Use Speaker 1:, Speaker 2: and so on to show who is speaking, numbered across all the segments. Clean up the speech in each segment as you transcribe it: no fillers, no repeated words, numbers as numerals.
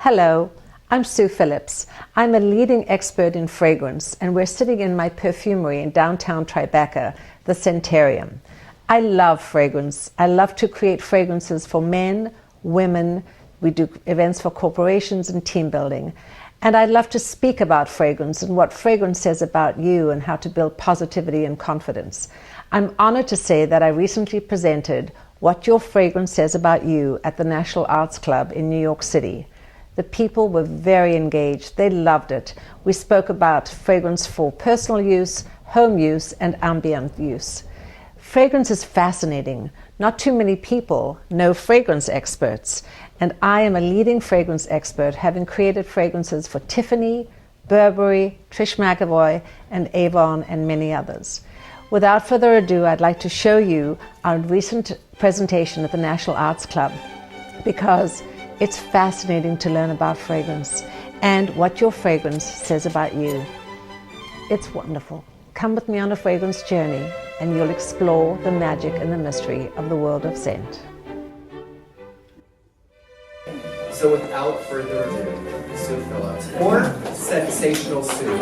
Speaker 1: Hello, I'm Sue Phillips. I'm a leading expert in fragrance, and we're sitting in my perfumery in downtown Tribeca, the Scenterprises. I love fragrance. I love to create fragrances for men, women. We do events for corporations and team building. And I love to speak about fragrance and what fragrance says about you and how to build positivity and confidence. I'm honored to say that I recently presented What Your Fragrance Says About You at the National Arts Club in New York City. The people were very engaged. They loved it. We spoke about fragrance for personal use, home use, and ambient use. Fragrance is fascinating. Not too many people know fragrance experts, and I am a leading fragrance expert, having created fragrances for Tiffany, Burberry, Trish McEvoy, and Avon, and many others. Without further ado, I'd like to show you our recent presentation at the National Arts Club, because it's fascinating to learn about fragrance and what your fragrance says about you. It's wonderful. Come with me on a fragrance journey and you'll explore the magic and the mystery of the world of scent.
Speaker 2: So without further ado, Sue Phillips, or Sensational Sue.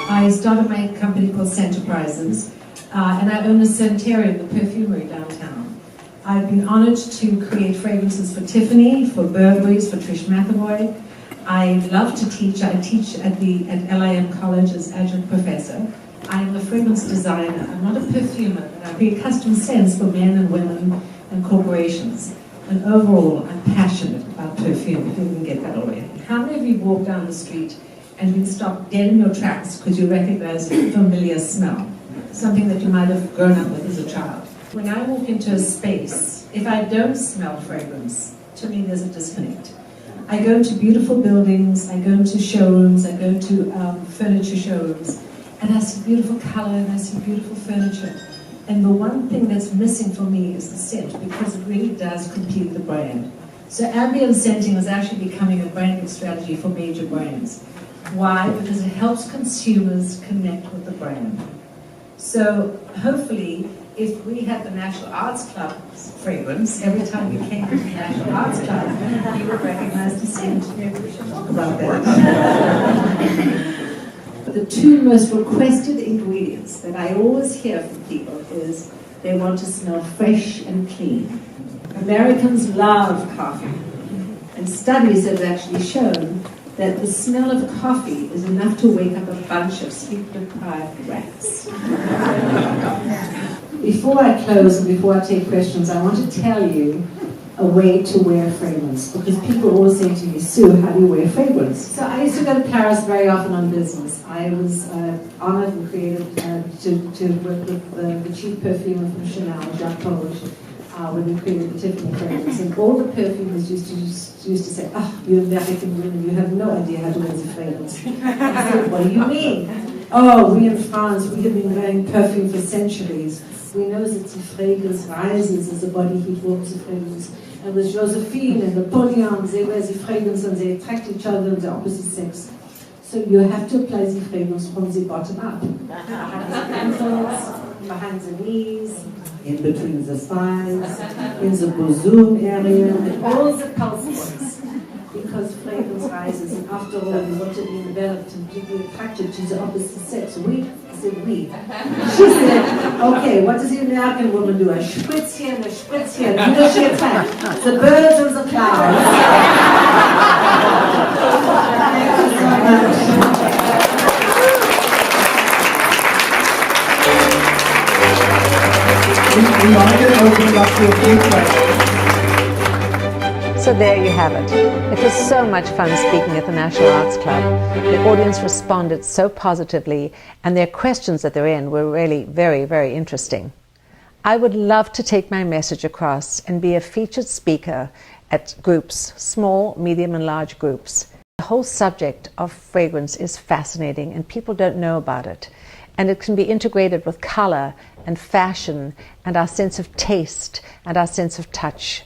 Speaker 3: I started my company called Scenterprises, and I own a Scenterprises, the perfumery downtown. I've been honored to create fragrances for Tiffany, for Burberry's, for Trish McEvoy. I love to teach. I teach at LIM College as adjunct professor. I'm a fragrance designer. I'm not a perfumer, but I create custom scents for men and women and corporations. And overall, I'm passionate about perfume, if you didn't get that already. How many of you walk down the street and been stopped dead in your tracks because you recognize a familiar smell? Something that you might have grown up with as a child. When I walk into a space, if I don't smell fragrance, to me there's a disconnect. I go into beautiful buildings, I go into showrooms, I go to furniture showrooms, and I see beautiful color and I see beautiful furniture. And the one thing that's missing for me is the scent, because it really does complete the brand. So ambient scenting is actually becoming a branding strategy for major brands. Why? Because it helps consumers connect with the brand. So hopefully, if we had the National Arts Club fragrance, every time you came to the National Arts Club, you would recognize the scent. Maybe we should talk about that. The two most requested ingredients that I always hear from people is they want to smell fresh and clean. Americans love coffee, and studies have actually shown that the smell of coffee is enough to wake up a bunch of sleep-deprived rats. Before I close and before I take questions, I want to tell you a way to wear fragrance, because people always say to me, Sue, how do you wear fragrance? So I used to go to Paris very often on business. I was honored and created to work with the chief perfumer from Chanel, Jacques Polish, when we created the Tiffany fragrance. And all the perfumers used to say, oh, you American women, you have no idea how to wear the fragrance. I said, what do you mean? Oh, we in France, we have been wearing perfume for centuries. We know that the fragrance rises as the body heat warms the fragrance. And with Josephine and Napoleon, they wear the fragrance and they attract each other of the opposite sex. So you have to apply the fragrance from the bottom up. Behind the ankles, behind the knees, in between the thighs, in the bosom area, and all the pulse points. Because fragrance rises, and after all, we want to be enveloped and to be attracted to the opposite sex. I said we. She said, okay, what does the American woman do? A spritz here and a spritz here. Who does she attract? The birds or the clouds? Thank you so much.
Speaker 2: We are going to open it up to a few questions.
Speaker 1: So there you have it. It was so much fun speaking at the National Arts Club. The audience responded so positively, and their questions at the end were really very, very interesting. I would love to take my message across and be a featured speaker at groups, small, medium, and large groups. The whole subject of fragrance is fascinating, and people don't know about it. And it can be integrated with color and fashion and our sense of taste and our sense of touch.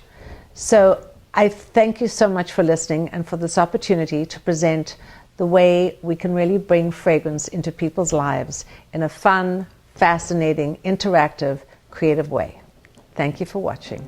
Speaker 1: So I thank you so much for listening and for this opportunity to present the way we can really bring fragrance into people's lives in a fun, fascinating, interactive, creative way. Thank you for watching.